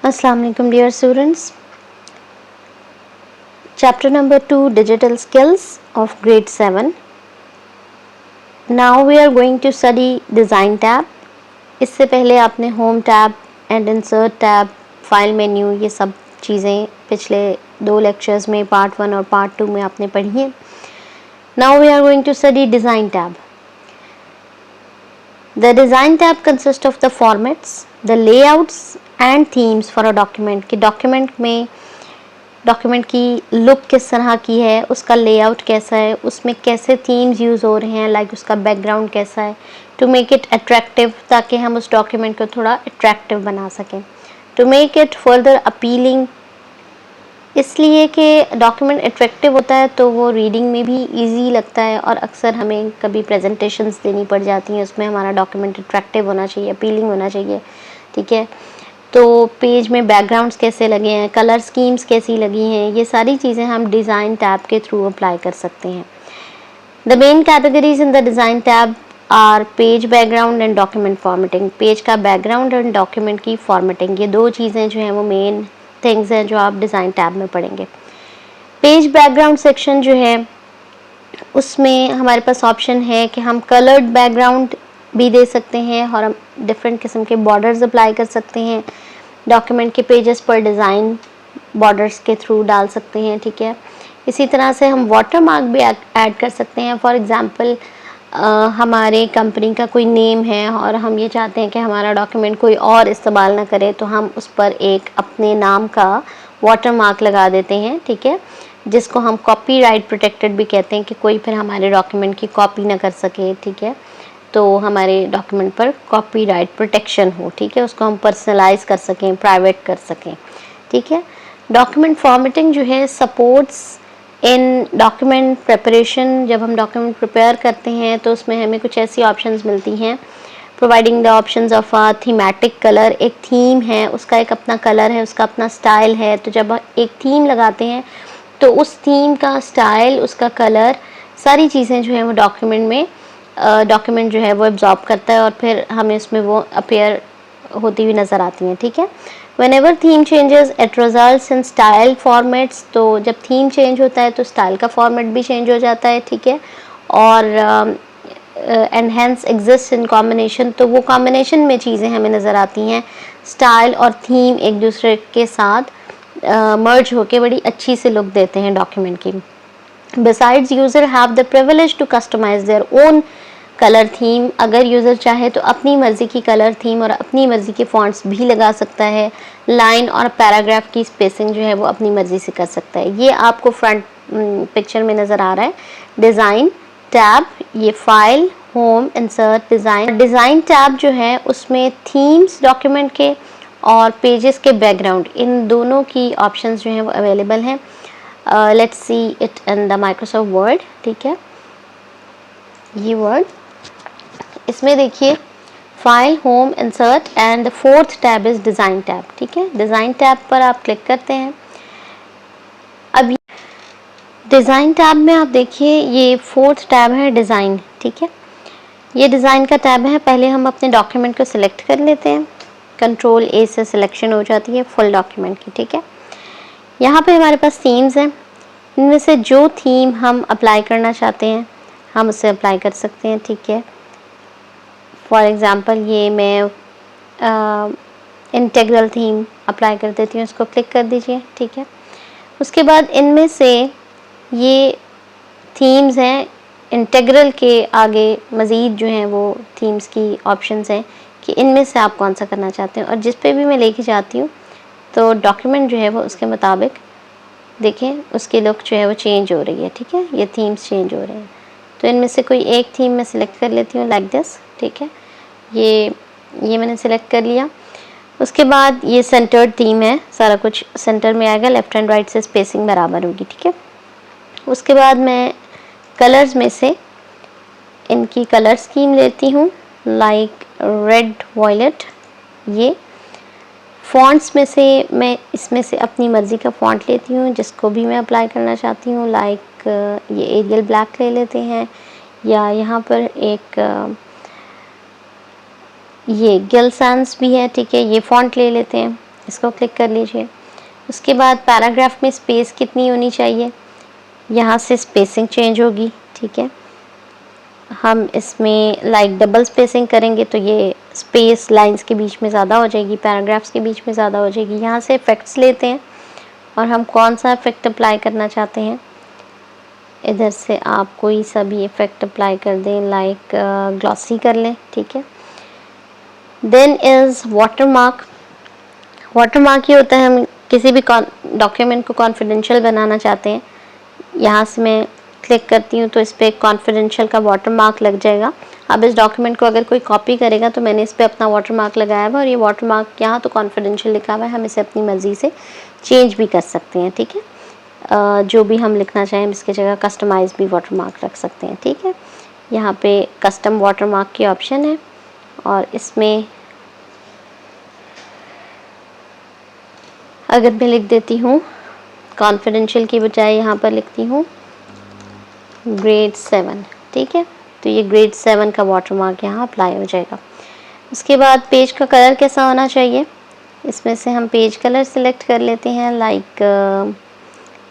Assalamu alaikum dear students. Chapter number 2, Digital Skills of Grade 7. Now we are going to study Design tab. इससे पहले आपने Home tab and Insert tab, File menu ये सब चीज़ें पिछले 2 lectures में Part 1 और Part 2 में आपने पढ़ी हैं. Now we are going to study Design tab. The Design tab consists of the formats, the layouts and themes for a document. कि document में डॉक्यूमेंट की लुक किस तरह की है, उसका लेआउट कैसा है, उसमें कैसे थीम्स यूज़ हो रहे हैं, लाइक उसका बैकग्राउंड कैसा है, टू मेक इट अट्रैक्टिव, ताकि हम उस डॉक्यूमेंट को थोड़ा अट्रैक्टिव बना सकें, to make it further appealing, इसलिए कि डॉक्यूमेंट अट्रैक्टिव होता है तो वो रीडिंग में भी इजी लगता है. और अक्सर हमें कभी प्रेजेंटेशंस देनी पड़ जाती हैं, उसमें हमारा डॉक्यूमेंट अट्रैक्टिव होना चाहिए, अपीलिंग होना चाहिए. ठीक है, तो पेज में बैकग्राउंड्स कैसे लगे हैं, कलर स्कीम्स कैसी लगी हैं, ये सारी चीज़ें हम डिज़ाइन टैब के थ्रू अप्लाई कर सकते हैं. The main categories in the design tab are page background and document formatting. Page का बैकग्राउंड एंड डॉक्यूमेंट की फॉर्मेटिंग, ये 2 चीज़ें जो हैं वो मेन थिंग्स हैं जो आप डिज़ाइन टैब में पढ़ेंगे. पेज बैकग्राउंड सेक्शन जो है उसमें हमारे पास ऑप्शन है कि हम कलर्ड बैकग्राउंड भी दे सकते हैं और हम डिफरेंट किस्म के बॉर्डर्स अप्लाई कर सकते हैं. डॉक्यूमेंट के पेजेस पर डिज़ाइन बॉर्डर्स के थ्रू डाल सकते हैं. ठीक है, इसी तरह से हम वाटर मार्क भी ऐड कर सकते हैं. फॉर एग्जांपल हमारे कंपनी का कोई नेम है और हम ये चाहते हैं कि हमारा डॉक्यूमेंट कोई और इस्तेमाल ना करे, तो हम उस पर एक अपने नाम का वाटर मार्क लगा देते हैं. ठीक है, जिसको हम कॉपीराइट प्रोटेक्टेड भी कहते हैं, कि कोई फिर हमारे डॉक्यूमेंट की कॉपी ना कर सके. ठीक है, तो हमारे डॉक्यूमेंट पर कॉपीराइट प्रोटेक्शन हो. ठीक है, उसको हम पर्सनलाइज कर सकें, प्राइवेट कर सकें. ठीक है, डॉक्यूमेंट फॉर्मेटिंग जो है सपोर्ट्स इन डॉक्यूमेंट प्रिपरेशन. जब हम डॉक्यूमेंट प्रिपेयर करते हैं तो उसमें हमें कुछ ऐसी ऑप्शंस मिलती हैं, providing the options of a thematic colour. एक थीम है, उसका एक अपना कलर है, उसका अपना स्टाइल है. तो जब एक थीम लगाते हैं तो उस थीम का स्टाइल, उसका कलर, सारी चीज़ें जो हैं वो डॉक्यूमेंट जो है वो एब्जॉर्ब करता है और फिर हमें उसमें वो अपीयर होती हुई नज़र आती हैं. ठीक है, whenever theme changes it results in style formats. तो जब थीम चेंज होता है तो स्टाइल का फॉर्मेट भी चेंज हो जाता है. ठीक है, और एनहेंस एग्जिस्ट इन कॉम्बिनेशन. तो वो कॉम्बिनेशन में चीज़ें हमें नज़र आती हैं, स्टाइल और थीम एक दूसरे के साथ मर्ज होके बड़ी अच्छी से लुक देते हैं डॉक्यूमेंट की. Besides, user have the privilege to customize their own colour theme. अगर यूज़र चाहे तो अपनी मर्ज़ी की कलर थीम और अपनी मर्ज़ी के फॉन्ट्स भी लगा सकता है. लाइन और पैराग्राफ की स्पेसिंग जो है वो अपनी मर्ज़ी से कर सकता है. ये आपको फ्रंट पिक्चर में नज़र आ रहा है. डिज़ाइन टैब, ये file, home, insert, design tab जो है उसमें थीम्स डॉक्यूमेंट के और पेजेस के बैकग्राउंड, इन दोनों की ऑप्शंस जो हैं वो अवेलेबल हैं. Let's see it in the Microsoft word. ठीक है, ये वर्ड, इसमें देखिए file, home, insert and the 4th tab is design tab. ठीक है, डिज़ाइन टैब पर आप क्लिक करते हैं. अब डिज़ाइन टैब में आप देखिए ये 4th टैब है डिज़ाइन. ठीक है, ये डिज़ाइन का टैब है. पहले हम अपने डॉक्यूमेंट को सिलेक्ट कर लेते हैं. कंट्रोल A से सिलेक्शन हो जाती है फुल डॉक्यूमेंट की. ठीक है, यहाँ पे हमारे पास थीम्स हैं. इनमें से जो थीम हम अप्लाई करना चाहते हैं हम उसे अप्लाई कर सकते हैं. ठीक है, फॉर एग्ज़ाम्पल ये मैं इंटेग्रल थीम अप्लाई कर देती हूँ, इसको क्लिक कर दीजिए. ठीक है, उसके बाद इनमें से ये थीम्स हैं. इंटेग्रल के आगे मज़ीद जो हैं वो थीम्स की ऑप्शंस हैं कि इनमें से आप कौन सा करना चाहते हैं. और जिस पे भी मैं लेके जाती हूँ तो डॉक्यूमेंट जो है वो उसके मुताबिक देखें उसकी लुक जो है वो चेंज हो रही है. ठीक है, ये थीम्स चेंज हो रहे हैं. तो इनमें से कोई एक थीम मैं सिलेक्ट कर लेती हूँ लाइक दिस. ठीक है, ये मैंने सिलेक्ट कर लिया. उसके बाद ये सेंटर्ड थीम है, सारा कुछ सेंटर में आएगा, लेफ़्ट एंड राइट से स्पेसिंग बराबर होगी. ठीक है, उसके बाद मैं कलर्स में से इनकी कलर स्कीम लेती हूँ, लाइक रेड, वायलेट. ये फ़ॉन्ट्स में से मैं इसमें से अपनी मर्ज़ी का फ़ॉन्ट लेती हूँ जिसको भी मैं अप्लाई करना चाहती हूँ. लाइक ये एरियल ब्लैक ले लेते हैं, या यहाँ पर एक ये गिल सैंस भी है. ठीक है, ये फ़ॉन्ट ले लेते हैं. इसको क्लिक कर लीजिए। उसके बाद पैराग्राफ में स्पेस कितनी होनी चाहिए, यहाँ से स्पेसिंग चेंज होगी, ठीक है। हम इसमें लाइक डबल स्पेसिंग करेंगे तो ये स्पेस लाइंस के बीच में ज़्यादा हो जाएगी, पैराग्राफ्स के बीच में ज़्यादा हो जाएगी। यहाँ से इफ़ेक्ट्स लेते हैं और हम कौन सा इफ़ेक्ट अप्लाई करना चाहते हैं, इधर से आप कोई सा भी इफ़ेक्ट अप्लाई कर दें, लाइक ग्लॉसी कर लें, ठीक है। Then is watermark. वाटरमार्क ये होता है, हम किसी भी डॉक्यूमेंट को कॉन्फिडेंशियल बनाना चाहते हैं। यहाँ से मैं क्लिक करती हूँ तो इस पर कॉन्फिडेंशियल का वाटरमार्क लग जाएगा। अब इस डॉक्यूमेंट को अगर कोई कॉपी करेगा तो मैंने इस पर अपना वाटरमार्क लगाया हुआ है, और ये वाटरमार्क यहाँ तो कॉन्फिडेंशियल लिखा हुआ है, हम इसे अपनी मर्ज़ी से चेंज भी कर सकते हैं, ठीक है। जो भी हम लिखना चाहें हम इसकी जगह कस्टमाइज भी वाटरमार्क रख सकते हैं, ठीक है। यहाँ पे कस्टम वाटरमार्क की ऑप्शन है, और इसमें अगर मैं लिख देती हूँ कॉन्फिडेंशियल की बजाय यहाँ पर लिखती हूँ ग्रेड 7, ठीक है, तो ये ग्रेड 7 का वाटरमार्क यहाँ अप्लाई हो जाएगा। उसके बाद पेज का कलर कैसा होना चाहिए, इसमें से हम पेज कलर सेलेक्ट कर लेते हैं, लाइक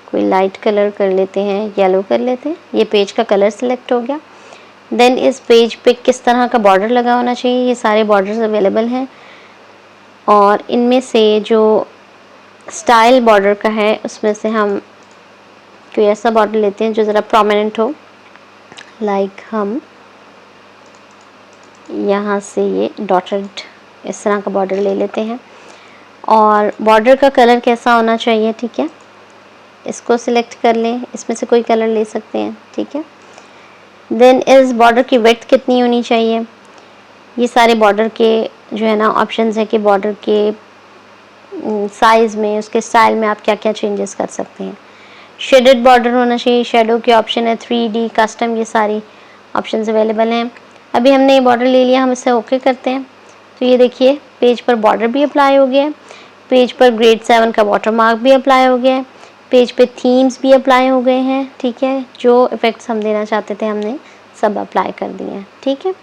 कोई लाइट कलर कर लेते हैं, येलो कर लेते हैं। ये पेज का कलर सेलेक्ट हो गया। देन इस पेज पे किस तरह का बॉर्डर लगा होना चाहिए, ये सारे बॉर्डर्स अवेलेबल हैं, और इनमें से जो स्टाइल बॉर्डर का है उसमें से हम कोई ऐसा बॉर्डर लेते हैं जो ज़रा प्रोमिनेंट हो, लाइक हम यहाँ से ये डॉटेड इस तरह का बॉर्डर ले लेते हैं। और बॉर्डर का कलर कैसा होना चाहिए, ठीक है, इसको सिलेक्ट कर लें, इसमें से कोई कलर ले सकते हैं, ठीक है। देन इस बॉर्डर की विड्थ कितनी होनी चाहिए, ये सारे बॉर्डर के जो है ना ऑप्शंस है कि बॉर्डर के साइज़ में, उसके स्टाइल में आप क्या क्या चेंजेस कर सकते हैं। शेडेड बॉर्डर होना चाहिए, शेडो के ऑप्शन है, 3D कस्टम, ये सारी ऑप्शंस अवेलेबल हैं। अभी हमने ये बॉर्डर ले लिया, हम इसे ओके करते हैं तो ये देखिए पेज पर बॉर्डर भी अप्लाई हो गया है, पेज पर ग्रेड 7 का वाटरमार्क भी अप्लाई हो गया है, पेज पे थीम्स भी अप्लाई हो गए हैं, ठीक है। जो इफ़ेक्ट्स हम देना चाहते थे हमने सब अप्लाई कर दिए हैं, ठीक है।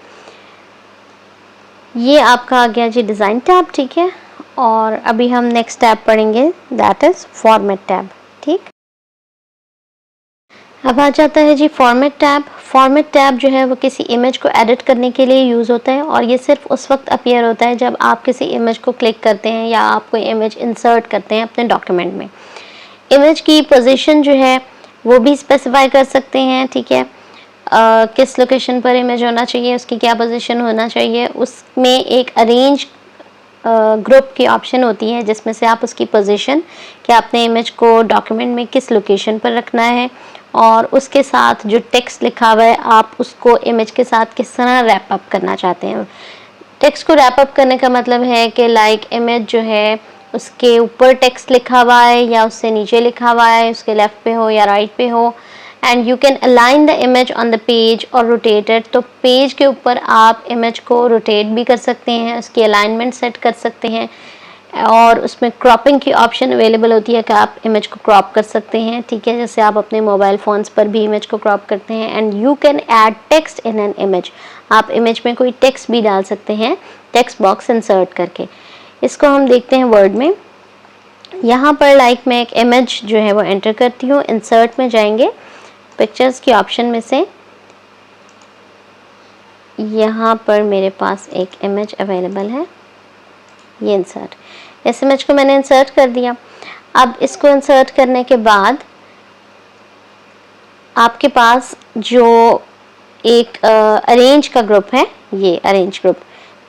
ये आपका आ गया जी डिज़ाइन टैब, ठीक है। और अभी हम नेक्स्ट टैब पढ़ेंगे, दैट इज़ फॉर्मेट टैब, ठीक। अब आ जाता है जी फॉर्मेट टैब। फॉर्मेट टैब जो है वो किसी इमेज को एडिट करने के लिए यूज़ होता है, और ये सिर्फ उस वक्त अपीयर होता है जब आप किसी इमेज को क्लिक करते हैं या आप कोई इमेज इंसर्ट करते हैं अपने डॉक्यूमेंट में। इमेज की पोजीशन जो है वो भी स्पेसिफाई कर सकते हैं, ठीक है। किस लोकेशन पर इमेज होना चाहिए, उसकी क्या पोजीशन होना चाहिए, उसमें एक अरेंज ग्रुप की ऑप्शन होती है जिसमें से आप उसकी पोजीशन कि आपने इमेज को डॉक्यूमेंट में किस लोकेशन पर रखना है, और उसके साथ जो टेक्स्ट लिखा हुआ है आप उसको इमेज के साथ किस तरह रैप अप करना चाहते हैं। टेक्स्ट को रैप अप करने का मतलब है कि लाइक इमेज जो है उसके ऊपर टेक्स्ट लिखा हुआ है या उससे नीचे लिखा हुआ है, उसके लेफ़्ट पे हो या राइट पे हो, and you can align the image on the page और रोटेटेड। तो पेज के ऊपर आप इमेज को रोटेट भी कर सकते हैं, उसकी अलाइनमेंट सेट कर सकते हैं, और उसमें क्रॉपिंग की ऑप्शन अवेलेबल होती है कि आप इमेज को क्रॉप कर सकते हैं, ठीक है, जैसे आप अपने मोबाइल फ़ोन्स पर भी इमेज को क्रॉप करते हैं। And you can add text in an image, आप इमेज में कोई टेक्स्ट भी डाल सकते हैं टेक्स्ट बॉक्स इंसर्ट करके। इसको हम देखते हैं वर्ड में। यहाँ पर लाइक मैं एक इमेज जो है वो एंटर करती हूँ, इंसर्ट में जाएंगे, पिक्चर्स की ऑप्शन में से यहाँ पर मेरे पास एक इमेज अवेलेबल है, ये इंसर्ट, इस इमेज को मैंने इंसर्ट कर दिया। अब इसको इंसर्ट करने के बाद आपके पास जो एक अरेंज का ग्रुप है, ये अरेंज ग्रुप,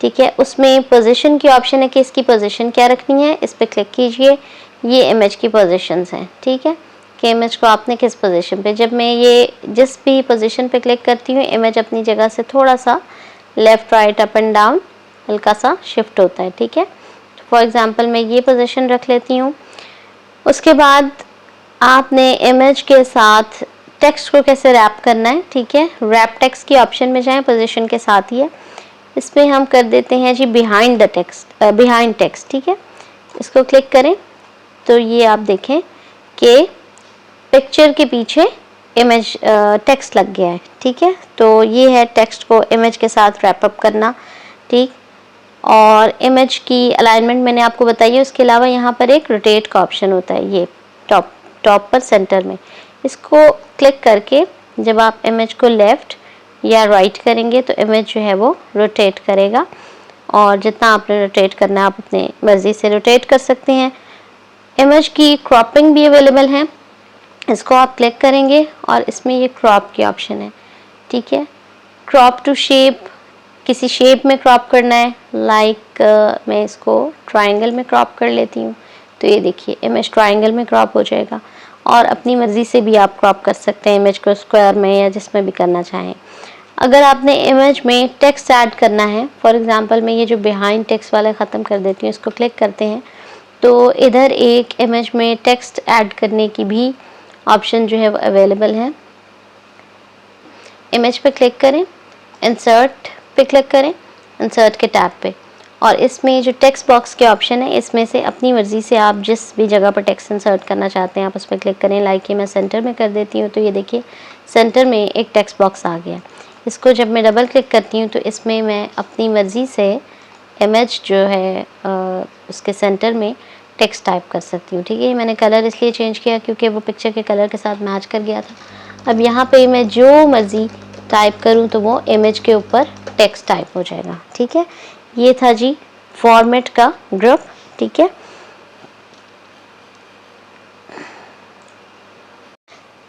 ठीक है, उसमें पोजीशन की ऑप्शन है कि इसकी पोजीशन क्या रखनी है, इस पर क्लिक कीजिए। ये इमेज की पोजीशंस हैं, ठीक है, कि इमेज को आपने किस पोजीशन पे, जब मैं ये जिस भी पोजीशन पे क्लिक करती हूँ इमेज अपनी जगह से थोड़ा सा left right up and down हल्का सा शिफ्ट होता है, ठीक है। फॉर एग्जांपल मैं ये पोजीशन रख लेती हूँ। उसके बाद आपने इमेज के साथ टेक्स्ट को कैसे रैप करना है, ठीक है, रैप टेक्स्ट की ऑप्शन में जाएं, पोजीशन के साथ ही है, इसमें हम कर देते हैं जी behind the text, behind text, ठीक है। इसको क्लिक करें तो ये आप देखें कि पिक्चर के पीछे इमेज टेक्स्ट लग गया है, ठीक है। तो ये है टेक्स्ट को इमेज के साथ रैप अप करना, ठीक। और इमेज की अलाइनमेंट मैंने आपको बताई है। उसके अलावा यहाँ पर एक रोटेट का ऑप्शन होता है, ये टॉप पर सेंटर में, इसको क्लिक करके जब आप इमेज को लेफ़्ट या राइट करेंगे तो इमेज जो है वो रोटेट करेगा, और जितना आपने रोटेट करना है आप अपने मर्ज़ी से रोटेट कर सकते हैं। इमेज की क्रॉपिंग भी अवेलेबल है, इसको आप क्लिक करेंगे और इसमें ये क्रॉप की ऑप्शन है, ठीक है। क्रॉप टू शेप, किसी शेप में क्रॉप करना है, लाइक मैं इसको ट्रायंगल में क्रॉप कर लेती हूँ, तो ये देखिए इमेज ट्रायंगल में क्रॉप हो जाएगा। और अपनी मर्ज़ी से भी आप क्रॉप कर सकते हैं इमेज को, स्क्वायर में या जिसमें भी करना चाहें। अगर आपने इमेज में टेक्स्ट ऐड करना है, फॉर एग्जांपल मैं ये जो बिहाइंड टेक्स्ट वाला ख़त्म कर देती हूँ, इसको क्लिक करते हैं तो इधर एक इमेज में टेक्स्ट ऐड करने की भी ऑप्शन जो है वो अवेलेबल है। इमेज पे क्लिक करें, इंसर्ट पे क्लिक करें, इंसर्ट के टैब पे, और इसमें जो टेक्स्ट बॉक्स के ऑप्शन है इसमें से अपनी मर्ज़ी से आप जिस भी जगह पर टेक्स्ट इंसर्ट करना चाहते हैं आप उस पर क्लिक करें। लाइक ये मैं सेंटर में कर देती हूँ, तो ये देखिए सेंटर में एक टेक्स्ट बॉक्स आ गया। इसको जब मैं डबल क्लिक करती हूँ तो इसमें मैं अपनी मर्ज़ी से इमेज जो है उसके सेंटर में टेक्स्ट टाइप कर सकती हूँ, ठीक है। मैंने कलर इसलिए चेंज किया क्योंकि वो पिक्चर के कलर के साथ मैच कर गया था। अब यहाँ पे मैं जो मर्ज़ी टाइप करूँ तो वो इमेज के ऊपर टेक्स्ट टाइप हो जाएगा, ठीक है। ये था जी फॉर्मेट का ग्रुप, ठीक है।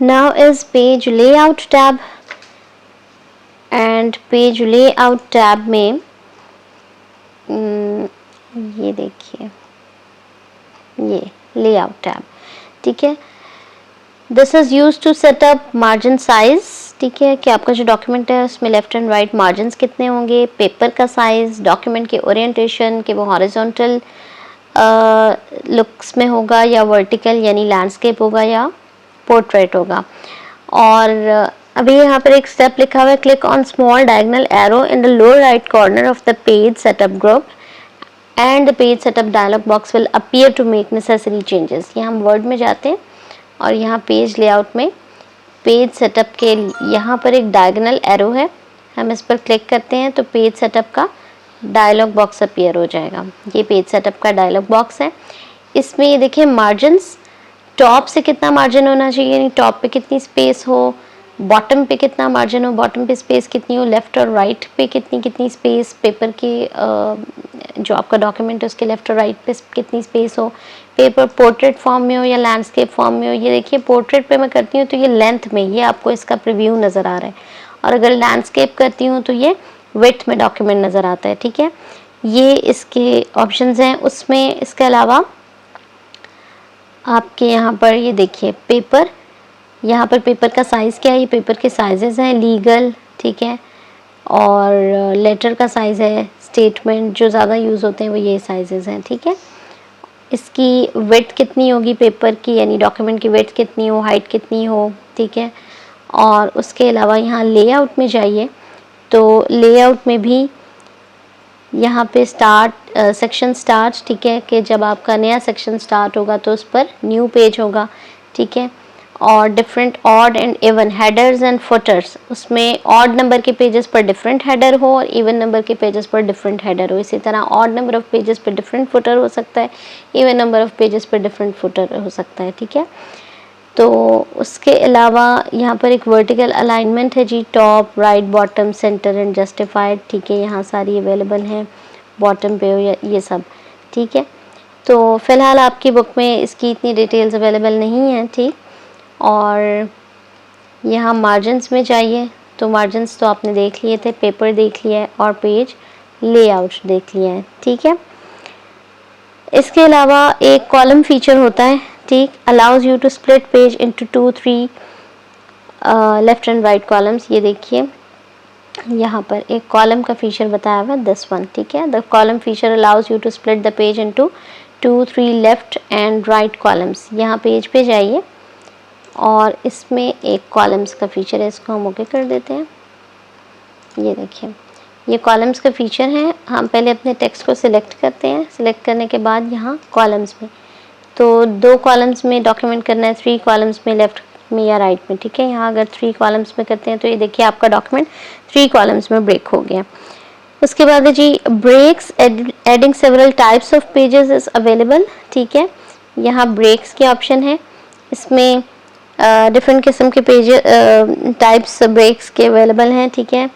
Now is page layout tab, and page layout tab में ये देखिए ये लेआउट टैब, ठीक है। This is use to set up margin size, ठीक है, कि आपका जो डॉक्यूमेंट है उसमें लेफ्ट एंड राइट मार्जिन कितने होंगे, पेपर का साइज, डॉक्यूमेंट के ओरिएंटेशन कि वो हॉरिजॉन्टल लुक्स में होगा या वर्टिकल यानी लैंडस्केप होगा या पोर्ट्रेट होगा। और अभी यहाँ पर एक स्टेप लिखा हुआ है, click on small diagonal arrow in the lower right corner of the page setup group and the page setup dialog box will appear to make necessary changes. ये हम वर्ड में जाते हैं और यहाँ पेज लेआउट में पेज सेटअप के यहाँ पर एक डायगोनल एरो है, हम इस पर क्लिक करते हैं तो पेज सेटअप का डायलॉग बॉक्स अपीयर हो जाएगा। ये पेज सेटअप का डायलॉग बॉक्स है। इसमें ये देखिए मार्जिन्स, टॉप से कितना मार्जिन होना चाहिए, यानी टॉप पे कितनी स्पेस हो, बॉटम पे कितना मार्जिन हो, बॉटम पे स्पेस कितनी हो, लेफ़्ट और राइट पे कितनी स्पेस, पेपर के जो आपका डॉक्यूमेंट है उसके लेफ़्ट और राइट पे कितनी स्पेस हो, पेपर पोर्ट्रेट फॉर्म में हो या लैंडस्केप फॉर्म में हो। ये देखिए पोर्ट्रेट पे मैं करती हूँ तो ये लेंथ में, ये आपको इसका प्रीव्यू नज़र आ रहा है, और अगर लैंडस्केप करती हूँ तो ये विड्थ में डॉक्यूमेंट नज़र आता है, ठीक है। ये इसके ऑप्शंस हैं। उसमें इसके अलावा आपके यहाँ पर ये देखिए पेपर, यहाँ पर पेपर का साइज़ क्या है, ये पेपर के साइजेस हैं, लीगल, ठीक है, और लेटर का साइज़ है, स्टेटमेंट जो ज़्यादा यूज़ होते हैं वो ये साइजेस हैं, ठीक है। इसकी विड्थ कितनी होगी पेपर की, यानी डॉक्यूमेंट की विड्थ कितनी हो, हाइट कितनी हो, ठीक है। और उसके अलावा यहाँ लेआउट में जाइए तो लेआउट में भी यहाँ पे स्टार्ट सेक्शन स्टार्ट, ठीक है, कि जब आपका नया सेक्शन स्टार्ट होगा तो उस पर न्यू पेज होगा, ठीक है। और different odd and even headers and putters, उसमें ऑड नंबर के पेजेस पर डिफरेंट हेडर हो और इवन नंबर के पेजेस पर डिफरेंट हेडर हो। इसी तरह ऑड नंबर ऑफ पेजेस पर डिफरेंट फुटर हो सकता है, इवन नंबर ऑफ पेजेस पर डिफरेंट फुटर हो सकता है, ठीक है। तो उसके अलावा यहाँ पर एक वर्टिकल अलाइनमेंट है जी, top, right, bottom, centre and justified, ठीक है, यहाँ सारी अवेलेबल हैं, बॉटम पे हो ये सब, ठीक है। तो फ़िलहाल आपकी बुक में इसकी इतनी डिटेल्स अवेलेबल नहीं है, ठीक। और यहाँ मार्जिन्स में जाइए तो मार्जिन्स तो आपने देख लिए थे, पेपर देख लिया है और पेज लेआउट देख लिया है, ठीक है। इसके अलावा एक कॉलम फीचर होता है, ठीक, allows you to split page into 2-3 left and right columns. ये देखिए यहाँ पर एक कॉलम का फीचर बताया हुआ है, दिस वन, ठीक है। The column feature allows you to split the page into 2-3 left and right columns. यहाँ पेज पे जाइए और इसमें एक कॉलम्स का फीचर है, इसको हम ओके कर देते हैं। ये देखिए ये कॉलम्स का फीचर है। हम पहले अपने टेक्स्ट को सिलेक्ट करते हैं, सिलेक्ट करने के बाद यहाँ कॉलम्स में, तो 2 कॉलम्स में डॉक्यूमेंट करना है, 3 कॉलम्स में लेफ्ट में या राइट में, ठीक है। यहाँ अगर 3 कॉलम्स में करते हैं तो ये देखिए आपका डॉक्यूमेंट 3 कॉलम्स में ब्रेक हो गया। उसके बाद है जी breaks, adding several types of pages is available. ठीक है, यहाँ ब्रेक्स के ऑप्शन है, इसमें डिफरेंट किस्म के पेज टाइप्स ब्रेक्स के अवेलेबल हैं। ठीक है,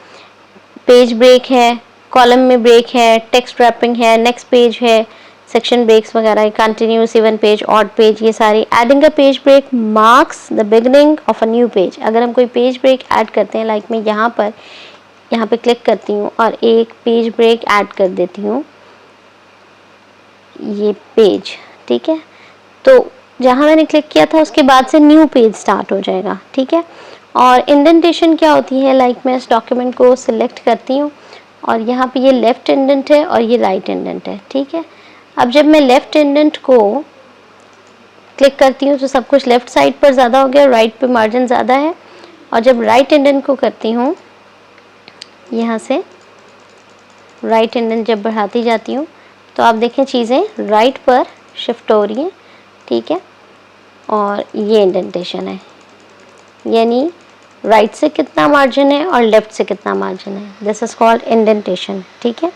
पेज ब्रेक है, कॉलम में ब्रेक है, टेक्स्ट रैपिंग है, नेक्स्ट पेज है, सेक्शन ब्रेक्स वगैरह, continuous, even page, odd page, ये सारी। Adding a page break marks the beginning of a new page. अगर हम कोई पेज ब्रेक ऐड करते हैं, लाइक मैं यहाँ पे क्लिक करती हूँ और एक पेज ब्रेक ऐड कर देती हूँ, ये पेज, ठीक है, तो जहाँ मैंने क्लिक किया था उसके बाद से न्यू पेज स्टार्ट हो जाएगा। ठीक है, और इंडेंटेशन क्या होती है, लाइक मैं इस डॉक्यूमेंट को सिलेक्ट करती हूँ और यहाँ पे ये लेफ्ट इंडेंट है और ये राइट इंडेंट है। ठीक है, अब जब मैं लेफ्ट इंडेंट को क्लिक करती हूँ तो सब कुछ लेफ्ट साइड पर ज़्यादा हो गया, राइट पे मार्जिन ज़्यादा है, और जब राइट इंडेंट को करती हूँ, यहाँ से राइट इंडेंट जब बढ़ाती जाती हूँ तो आप देखें चीज़ें राइट पर शिफ्ट हो रही हैं। ठीक है, और ये इंडेंटेशन है, यानी राइट से कितना मार्जिन है और लेफ्ट से कितना मार्जिन है, दिस इज कॉल्ड इंडेंटेशन। ठीक है,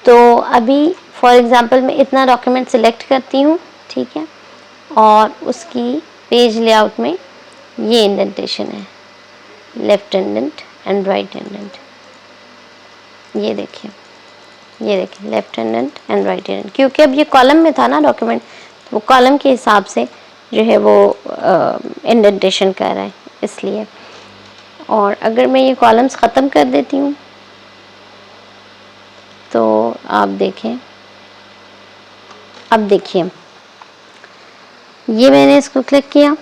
तो अभी फॉर एग्जांपल मैं इतना डॉक्यूमेंट सिलेक्ट करती हूँ, ठीक है, और उसकी पेज लेआउट में ये इंडेंटेशन है, left indent and right indent. ये देखिए left indent and right indent, क्योंकि अब ये कॉलम में था ना डॉक्यूमेंट, तो वो कॉलम के हिसाब से जो है वो इंडेंटेशन कर रहा है, इसलिए। और अगर मैं ये कॉलम्स ख़त्म कर देती हूँ तो आप देखें, अब देखिए ये मैंने इसको क्लिक किया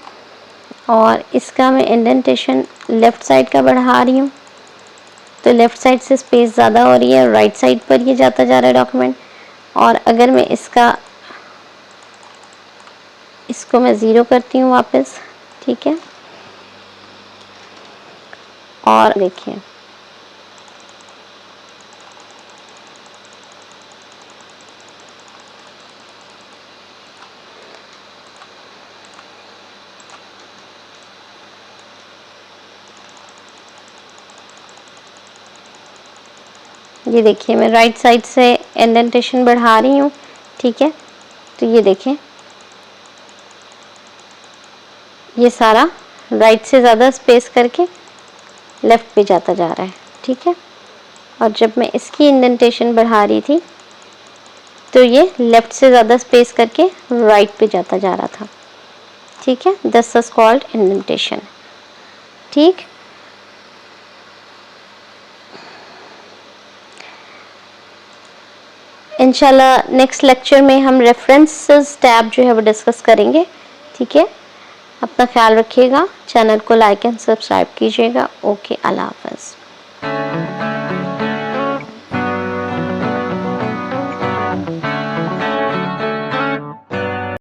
और इसका मैं इंडेंटेशन लेफ़्ट साइड का बढ़ा रही हूँ, तो लेफ़्ट साइड से स्पेस ज़्यादा हो रही है, राइट साइड पर ये जाता जा रहा है डॉक्यूमेंट। और अगर मैं इसको मैं ज़ीरो करती हूँ वापस, ठीक है, और देखिए ये देखिए मैं राइट साइड से इंडेंटेशन बढ़ा रही हूँ। ठीक है, तो ये देखें ये सारा राइट से ज़्यादा स्पेस करके लेफ़्ट पे जाता जा रहा है। ठीक है, और जब मैं इसकी इंडेंटेशन बढ़ा रही थी तो ये लेफ़्ट से ज़्यादा स्पेस करके राइट पे जाता जा रहा था। ठीक है, दिस इज कॉल्ड इंडेंटेशन। ठीक, इंशाल्लाह नेक्स्ट लेक्चर में हम रेफरेंसेस टैब जो है वो डिस्कस करेंगे। ठीक है, अपना ख्याल रखिएगा, चैनल को लाइक एंड सब्सक्राइब कीजिएगा। ओके, अल्लाह हाफ़िज़।